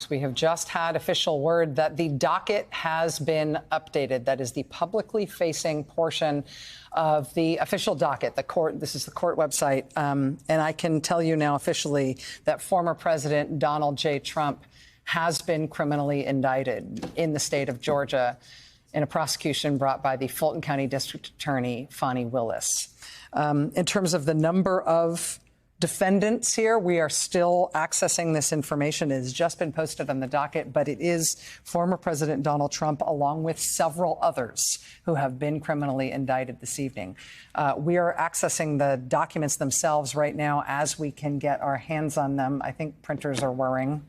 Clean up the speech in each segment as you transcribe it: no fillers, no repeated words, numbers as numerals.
We have just had official word that the docket has been updated. That is the publicly facing portion of the official docket. The court, this is the court website. And I can tell you now officially that former President Donald J. Trump has been criminally indicted in the state of Georgia in a prosecution brought by the Fulton County District Attorney, Fani Willis. In terms of the number of defendants here, we are still accessing this information. It has just been posted on the docket, but it is former President Donald Trump, along with several others who have been criminally indicted this evening. We are accessing the documents themselves right now as we can get our hands on them. I think printers are whirring.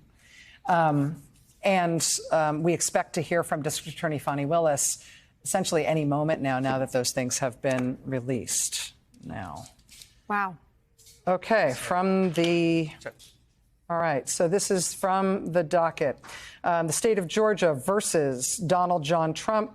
We expect to hear from District Attorney Fani Willis essentially any moment now that those things have been released. Now. Wow. Okay, all right, so this is from the docket. The state of Georgia versus Donald John Trump,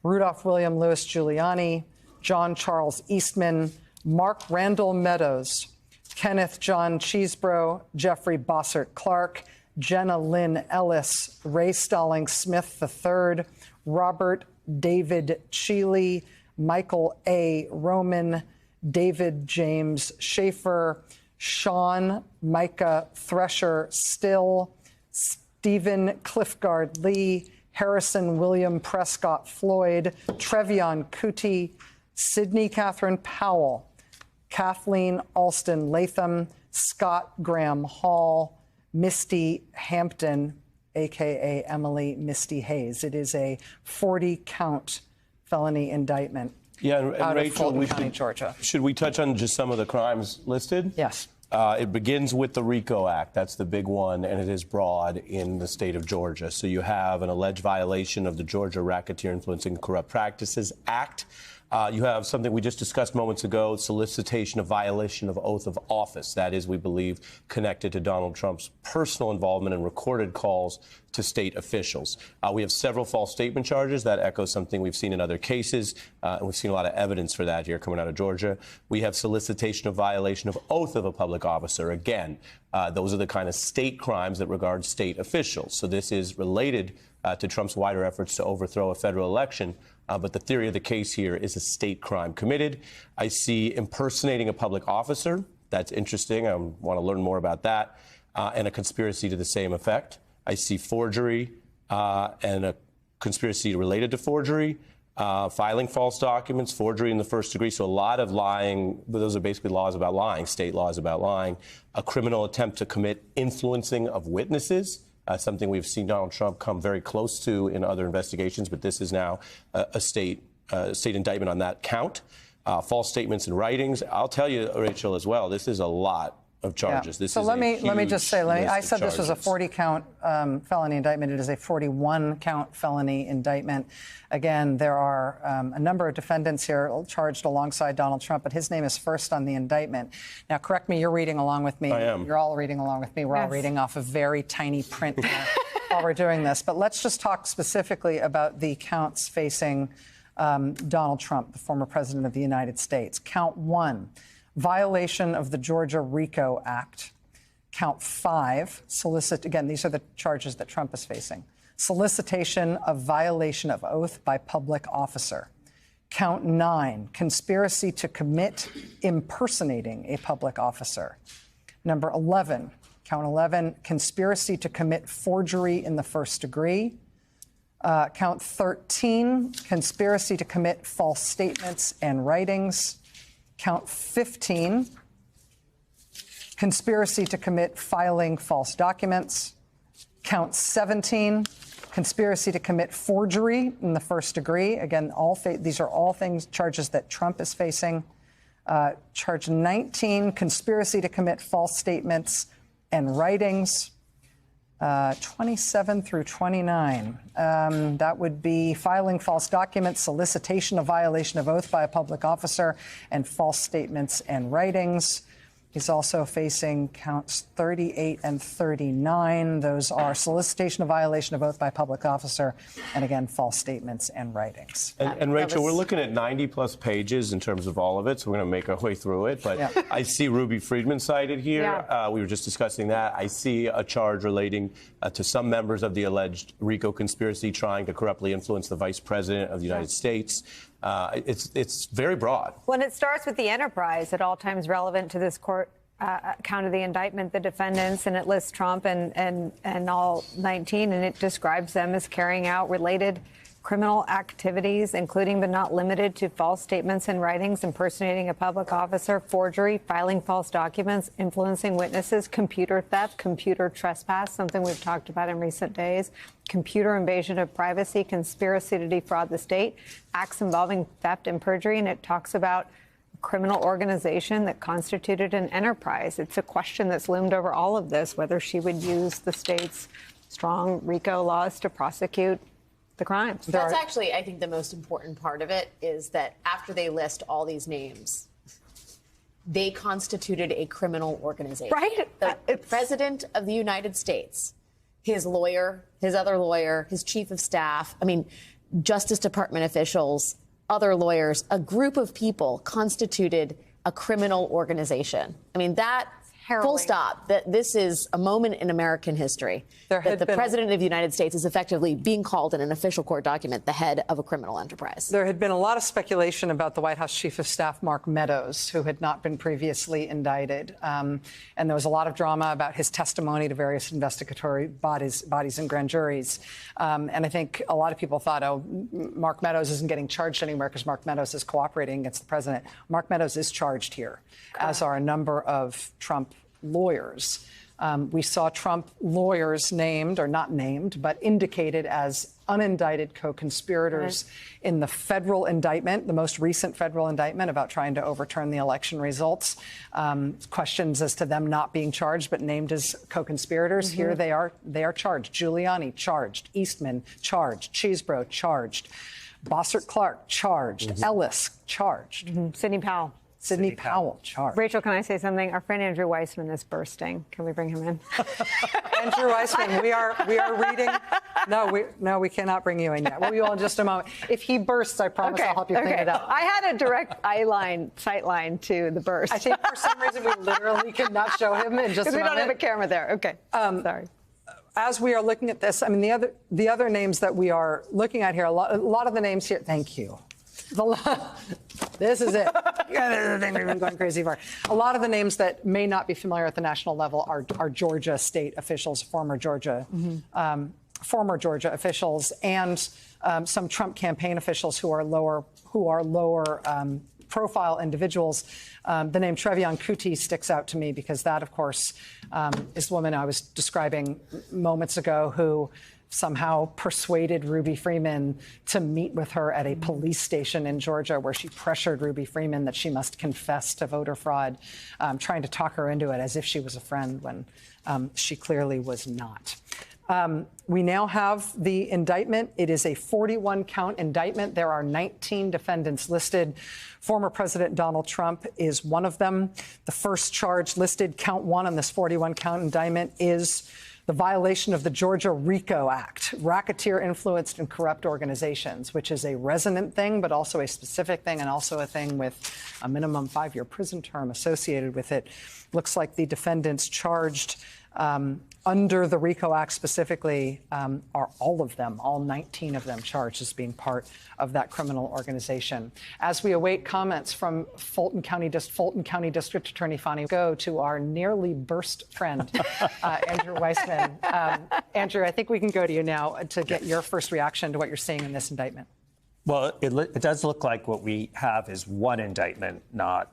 Rudolph William Louis Giuliani, John Charles Eastman, Mark Randall Meadows, Kenneth John Chesebro, Jeffrey Bossert Clark, Jenna Lynn Ellis, Ray Stallings Smith III, Robert David Cheeley, Michael A. Roman, David James Schaefer, Sean Micah Thresher Still, Stephen Cliffgard Lee, Harrison William Prescott Floyd, Trevion Kuti, Sydney Catherine Powell, Kathleen Alston Latham, Scott Graham Hall, Misty Hampton, a.k.a. Emily Misty Hayes. It is a 40-count felony indictment. Yeah, and Rachel, Georgia. Should we touch on just some of the crimes listed? Yes. It begins with the RICO Act. That's the big one, and it is broad in the state of Georgia. So you have an alleged violation of the Georgia Racketeer Influencing Corrupt Practices Act. You have something we just discussed moments ago, solicitation of violation of oath of office. That is, we believe, connected to Donald Trump's personal involvement in recorded calls to state officials. We have several false statement charges that echo something we've seen in other cases, and we've seen a lot of evidence for that here coming out of Georgia. We have solicitation of violation of oath of a public officer. Again, those are the kind of state crimes that regard state officials. So this is related to Trump's wider efforts to overthrow a federal election. But the theory of the case here is a state crime committed. I see impersonating a public officer. That's interesting. I want to learn more about that. And a conspiracy to the same effect. I see forgery and a conspiracy related to forgery, filing false documents, forgery in the first degree. So a lot of lying. Those are basically laws about lying, state laws about lying. A criminal attempt to commit influencing of witnesses. Something we've seen Donald Trump come very close to in other investigations, but this is now a state indictment on that count. False statements and writings. I'll tell you, Rachel, as well, this is a lot of charges. Yeah. So let me just say, I said this was a 40-count felony indictment. It is a 41-count felony indictment. Again, there are a number of defendants here charged alongside Donald Trump, but his name is first on the indictment. Now, correct me, you're reading along with me. I am. You're all reading along with me. We're all reading off of very tiny print while we're doing this. But let's just talk specifically about the counts facing Donald Trump, the former president of the United States. Count 1. Violation of the Georgia RICO Act. Count 5, again, these are the charges that Trump is facing. Solicitation of violation of oath by public officer. Count 9, conspiracy to commit impersonating a public officer. Number 11, count 11, conspiracy to commit forgery in the first degree. Count 13, conspiracy to commit false statements and writings. Count 15, conspiracy to commit filing false documents. Count 17, conspiracy to commit forgery in the first degree. Again, these are all charges that Trump is facing. Charge 19, conspiracy to commit false statements and writings. 27 through 29. That would be filing false documents, solicitation of violation of oath by a public officer, and false statements and writings. He's also facing counts 38 and 39. Those are solicitation of violation of oath by public officer and, again, false statements and writings. And Rachel, we're looking at 90-plus pages in terms of all of it, so we're going to make our way through it. But I see Ruby Friedman cited here. Yeah. We were just discussing that. I see a charge relating to some members of the alleged RICO conspiracy trying to corruptly influence the vice president of the United States. It's very broad. When it starts with the enterprise, at all times relevant to this court count of the indictment, the defendants, and it lists Trump and all 19, and it describes them as carrying out related criminal activities, including but not limited to false statements and writings, impersonating a public officer, forgery, filing false documents, influencing witnesses, computer theft, computer trespass, something we've talked about in recent days, computer invasion of privacy, conspiracy to defraud the state, acts involving theft and perjury, and it talks about a criminal organization that constituted an enterprise. It's a question that's loomed over all of this, whether she would use the state's strong RICO laws to prosecute the crimes. That's actually, I think, the most important part of it is that after they list all these names, they constituted a criminal organization. Right? The President of the United States, his lawyer, his other lawyer, his chief of staff, Justice Department officials, other lawyers, a group of people constituted a criminal organization. That harrowing. Full stop. That this is a moment in American history that the President of the United States is effectively being called in an official court document the head of a criminal enterprise. There had been a lot of speculation about the White House Chief of Staff, Mark Meadows, who had not been previously indicted. And there was a lot of drama about his testimony to various investigatory bodies and grand juries. And I think a lot of people thought, Mark Meadows isn't getting charged anywhere because Mark Meadows is cooperating against the president. Mark Meadows is charged here, as are a number of Trump lawyers. We saw Trump lawyers named, or not named, but indicated as unindicted co-conspirators in the federal indictment, the most recent federal indictment about trying to overturn the election results. Questions as to them not being charged, but named as co-conspirators. Here they are charged. Giuliani charged. Eastman charged. Chesebro charged. Bossert Clark charged. Ellis charged. Sidney Powell charged. Rachel, can I say something? Our friend Andrew Weissman is bursting. Can we bring him in? Andrew Weissman, we are reading. No, we cannot bring you in yet. We will in just a moment. If he bursts, I promise I'll help you clean it up. I had a direct sight line to the burst. I think for some reason we literally could not show him in just a moment. Because we don't have a camera there. Okay. Sorry. As we are looking at this, the other names that we are looking at here, a lot of the names here. Thank you. This is it. We've been going crazy for. A lot of the names that may not be familiar at the national level are Georgia state officials, former Georgia officials, and some Trump campaign officials who are lower profile individuals. The name Trevian Kuti sticks out to me because that, of course, is the woman I was describing moments ago who somehow persuaded Ruby Freeman to meet with her at a police station in Georgia, where she pressured Ruby Freeman that she must confess to voter fraud, trying to talk her into it as if she was a friend when she clearly was not. We now have the indictment. It is a 41-count indictment. There are 19 defendants listed. Former President Donald Trump is one of them. The first charge listed, count one on this 41-count indictment, is the violation of the Georgia RICO Act, racketeer influenced and corrupt organizations, which is a resonant thing, but also a specific thing, and also a thing with a minimum 5-year prison term associated with it. Looks like the defendants charged under the RICO Act specifically are all of them, all 19 of them charged as being part of that criminal organization. As we await comments from Fulton County District Attorney Fani, go to our nearly burst friend, Andrew Weissman. Andrew, I think we can go to you now to get your first reaction to what you're seeing in this indictment. Well, it does look like what we have is one indictment, not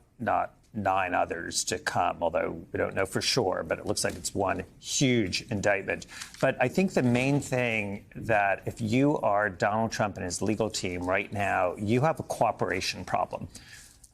9 others to come, although we don't know for sure, but it looks like it's one huge indictment. But I think the main thing that if you are Donald Trump and his legal team right now, you have a cooperation problem.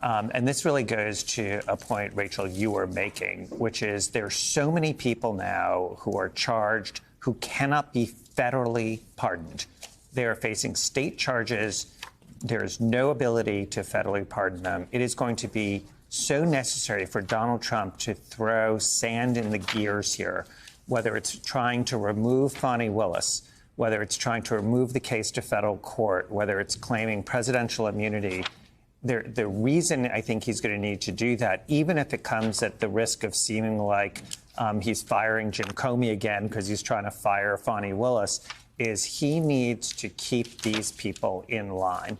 And this really goes to a point, Rachel, you were making, which is there are so many people now who are charged who cannot be federally pardoned. They are facing state charges. There is no ability to federally pardon them. It is going to be so necessary for Donald Trump to throw sand in the gears here, whether it's trying to remove Fani Willis, whether it's trying to remove the case to federal court, whether it's claiming presidential immunity. The reason I think he's going to need to do that, even if it comes at the risk of seeming like he's firing Jim Comey again because he's trying to fire Fani Willis, is he needs to keep these people in line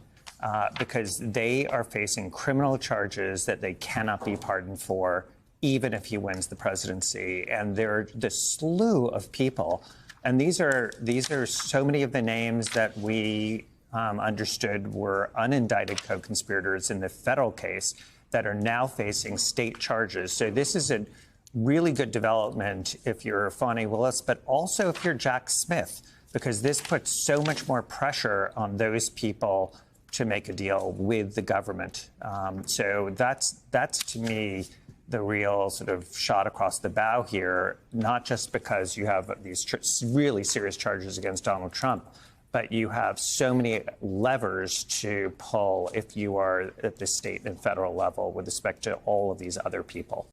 because they are facing criminal charges that they cannot be pardoned for, even if he wins the presidency. And there are the slew of people. And these are so many of the names that we understood were unindicted co-conspirators in the federal case that are now facing state charges. So this is a really good development if you're Fani Willis, but also if you're Jack Smith, because this puts so much more pressure on those people to make a deal with the government. So that's to me the real sort of shot across the bow here, not just because you have these really serious charges against Donald Trump, but you have so many levers to pull if you are at the state and federal level with respect to all of these other people.